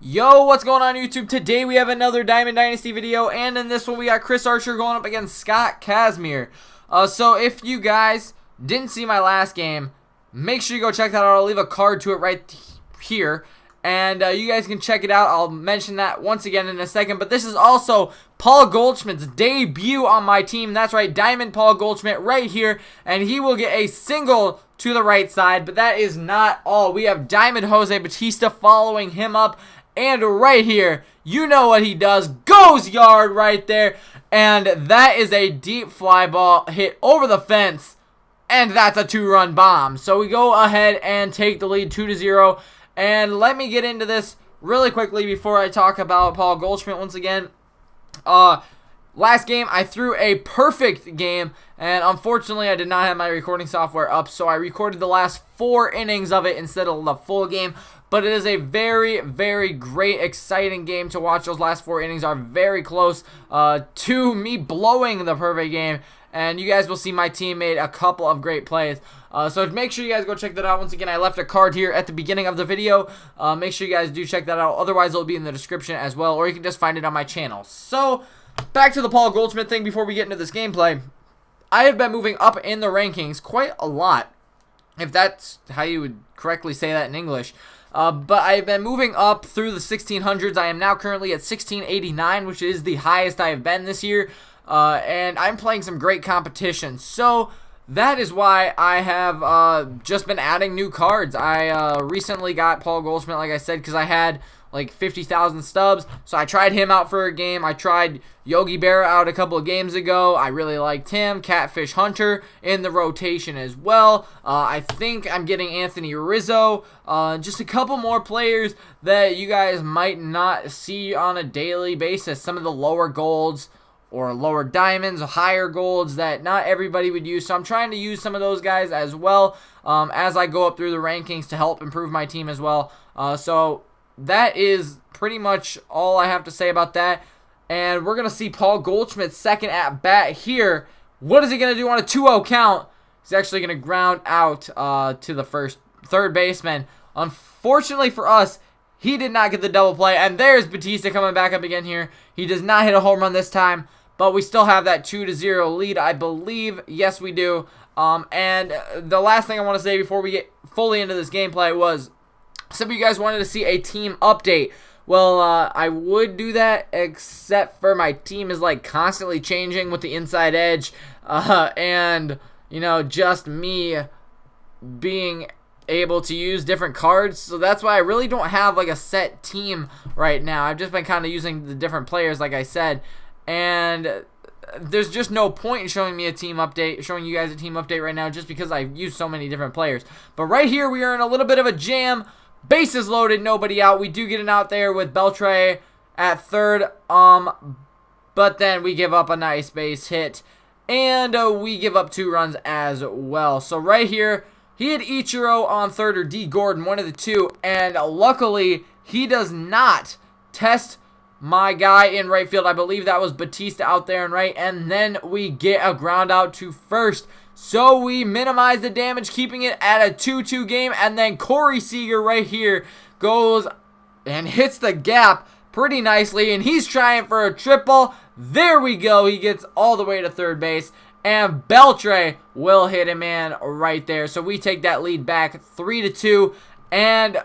Yo, what's going on YouTube? Today we have another Diamond Dynasty video, and in this one we got Chris Archer going up against Scott Kazmir. So if you guys didn't see my last game, make sure you go check that out. I'll leave a card to it right here, and you guys can check it out. I'll mention that once again in a second, but this is also Paul Goldschmidt's debut on my team. That's right, Diamond Paul Goldschmidt right here, and he will get a single to the right side, but that is not all. We have Diamond Jose Bautista following him up. And right here, you know what he does. Goes yard right there. And that is a deep fly ball hit over the fence. And that's a 2-run bomb. So we go ahead and take the lead 2-0. And let me get into this really quickly before I talk about Paul Goldschmidt once again. Last game, I threw a perfect game, and unfortunately, I did not have my recording software up, so I recorded the last 4 innings of it instead of the full game. But it is a very, very great, exciting game to watch. Those last 4 innings are very close to me blowing the perfect game, and you guys will see my team made a couple of great plays. So make sure you guys go check that out. Once again, I left a card here at the beginning of the video. Make sure you guys do check that out. Otherwise, it'll be in the description as well, or you can just find it on my channel. So back to the Paul Goldschmidt thing before we get into this gameplay. I have been moving up in the rankings quite a lot, if that's how you would correctly say that in English. But I've been moving up through the 1600s. I am now currently at 1689, which is the highest I have been this year. And I'm playing some great competition. So that is why I have just been adding new cards. I recently got Paul Goldschmidt, like I said, because I had like 50,000 stubs. So I tried him out for a game. I tried Yogi Berra out a couple of games ago. I really liked him. Catfish Hunter in the rotation as well. I think I'm getting Anthony Rizzo. Just a couple more players that you guys might not see on a daily basis. Some of the lower golds or lower diamonds, higher golds that not everybody would use. So I'm trying to use some of those guys as well as I go up through the rankings to help improve my team as well. So that is pretty much all I have to say about that. And we're going to see Paul Goldschmidt's second at bat here. What is he going to do on a 2-0 count? He's actually going to ground out to the third baseman. Unfortunately for us, he did not get the double play. And there's Bautista coming back up again here. He does not hit a home run this time, but we still have that 2-0 lead, I believe. Yes, we do. And the last thing I want to say before we get fully into this gameplay was, some of you guys wanted to see a team update. Well, I would do that, except for my team is like constantly changing with the inside edge, and you know, just me being able to use different cards. So that's why I really don't have like a set team right now. I've just been kind of using the different players, like I said, and there's just no point in showing me a team update, showing you guys a team update right now, just because I've used so many different players. But right here, we are in a little bit of a jam. Bases loaded, nobody out. We do get an out there with Beltre at third, but then we give up a nice base hit, and we give up 2 runs as well. So right here, he had Ichiro on third or D. Gordon, one of the two, and luckily, he does not test my guy in right field. I believe that was Bautista out there in right, and then we get a ground out to first. So we minimize the damage, keeping it at a 2-2 game, and then Corey Seager right here goes and hits the gap pretty nicely, and he's trying for a triple. There we go. He gets all the way to third base, and Beltre will hit him in right there. So we take that lead back 3-2, and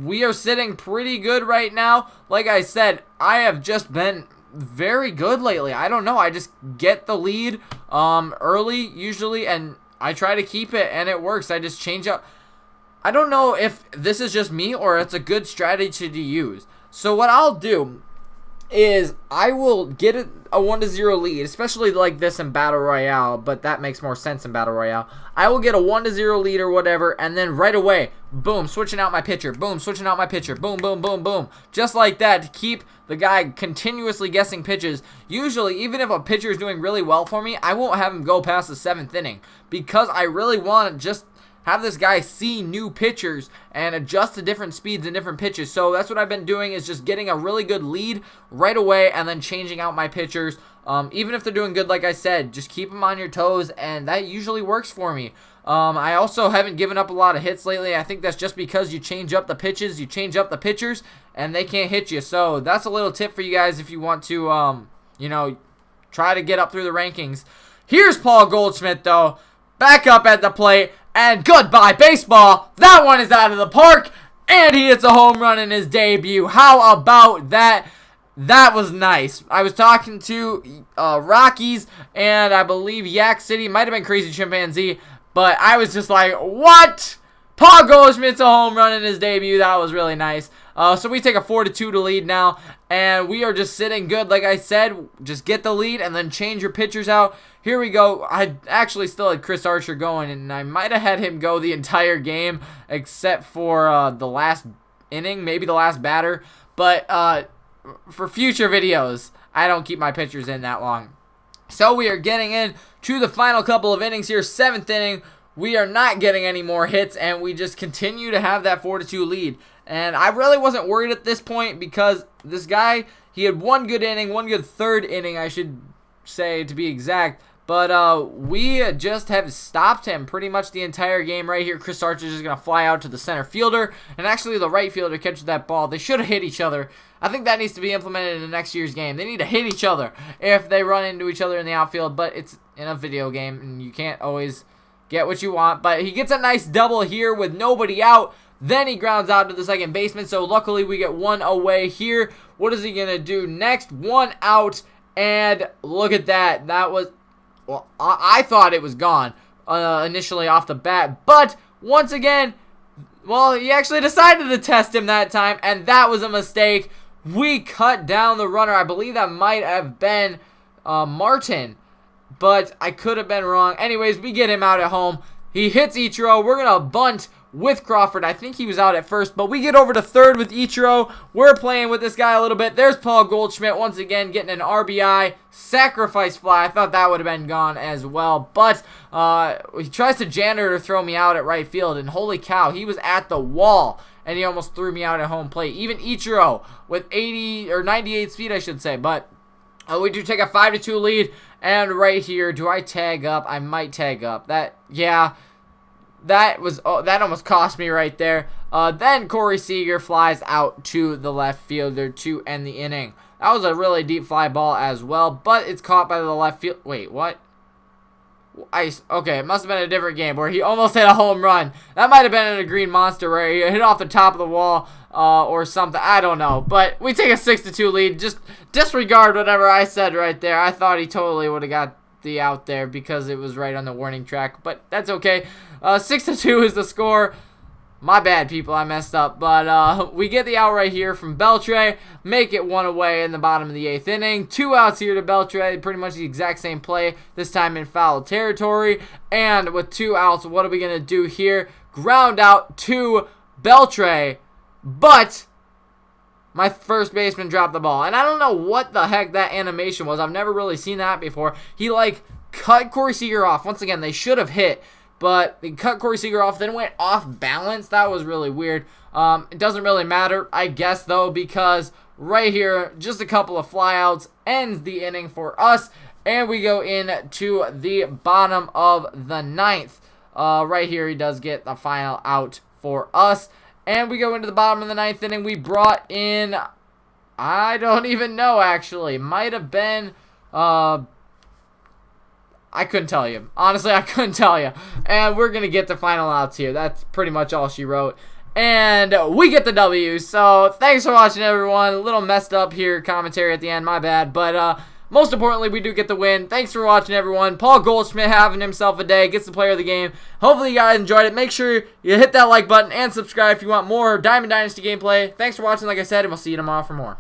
we are sitting pretty good right now. Like I said, I have just been very good lately. I don't know. I just get the lead early usually, and I try to keep it, and it works. I just change up. I don't know if this is just me or it's a good strategy to use. So what I'll do is I will get a 1-0 lead, especially like this in Battle Royale, but that makes more sense in Battle Royale. I will get a 1-0 lead or whatever, and then right away, boom, switching out my pitcher, boom, switching out my pitcher, boom, boom, boom, boom. Just like that to keep the guy continuously guessing pitches. Usually, even if a pitcher is doing really well for me, I won't have him go past the 7th inning because I really want to just have this guy see new pitchers and adjust to different speeds and different pitches. So that's what I've been doing, is just getting a really good lead right away and then changing out my pitchers. Even if they're doing good, like I said, just keep them on your toes, and that usually works for me. I also haven't given up a lot of hits lately. I think that's just because you change up the pitches, you change up the pitchers, and they can't hit you. So that's a little tip for you guys if you want to, you know, try to get up through the rankings. Here's Paul Goldschmidt, though, back up at the plate, and goodbye, baseball. That one is out of the park, and he hits a home run in his debut. How about that? That was nice. I was talking to Rockies, and I believe Yak City, might have been Crazy Chimpanzee, but I was just like, what? Paul Goldschmidt's a home run in his debut. That was really nice. So we take a 4-2 to lead now, and we are just sitting good. Like I said, just get the lead and then change your pitchers out. Here we go. I actually still had Chris Archer going, and I might have had him go the entire game except for the last inning, maybe the last batter. But for future videos, I don't keep my pitchers in that long. So we are getting in to the final couple of innings here. 7th inning. We are not getting any more hits, and we just continue to have that 4-2 lead. And I really wasn't worried at this point because this guy, he had one good inning, one good third inning, I should say, to be exact. But we just have stopped him pretty much the entire game right here. Chris Archer is just going to fly out to the center fielder, and actually the right fielder catches that ball. They should have hit each other. I think that needs to be implemented in the next year's game. They need to hit each other if they run into each other in the outfield, but it's in a video game, and you can't always get what you want. But he gets a nice double here with nobody out. Then he grounds out to the second baseman, so luckily we get one away here. What is he going to do next? One out, and look at that. That was... Well, I thought it was gone initially off the bat, but once again, well, he actually decided to test him that time, and that was a mistake. We cut down the runner. I believe that might have been Martin, but I could have been wrong. Anyways, we get him out at home. He hits Ichiro. We're going to bunt with Crawford. I think he was out at first, but we get over to third with Ichiro. We're playing with this guy a little bit. There's Paul Goldschmidt once again getting an RBI sacrifice fly. I thought that would have been gone as well, but he tries to janitor throw me out at right field, and holy cow, he was at the wall, and he almost threw me out at home plate. Even Ichiro with 80 or 98 speed, I should say, but we do take a 5-2 lead, and right here, do I tag up? I might tag up. That almost cost me right there. Then Corey Seager flies out to the left fielder to end the inning. That was a really deep fly ball as well, but it's caught by the left field. Wait, what? Okay, it must have been a different game where he almost hit a home run. That might have been in a Green Monster where he hit off the top of the wall or something. I don't know. But we take a 6-2 lead. Just disregard whatever I said right there. I thought he totally would have got the out there because it was right on the warning track, but that's okay. 6-2 is the score. My bad, people, I messed up, but we get the out right here from Beltre, make it one away in the bottom of the 8th inning. 2 outs here to Beltre, pretty much the exact same play, this time in foul territory, and with 2 outs, what are we going to do here? Ground out to Beltre, but my first baseman dropped the ball, and I don't know what the heck that animation was. I've never really seen that before. He, like, cut Corey Seager off. Once again, they should have hit, but they cut Corey Seager off, then went off balance. That was really weird. It doesn't really matter, I guess, though, because right here, just a couple of flyouts ends the inning for us, and we go into the bottom of the 9th. Right here, he does get the final out for us. And we go into the bottom of the 9th inning. We brought in, I don't even know, actually. Might have been, I couldn't tell you. Honestly, I couldn't tell you. And we're going to get the final outs here. That's pretty much all she wrote. And we get the W. So, thanks for watching, everyone. A little messed up here, commentary at the end. My bad. But, most importantly, we do get the win. Thanks for watching, everyone. Paul Goldschmidt having himself a day. Gets the player of the game. Hopefully, you guys enjoyed it. Make sure you hit that like button and subscribe if you want more Diamond Dynasty gameplay. Thanks for watching, like I said, and we'll see you tomorrow for more.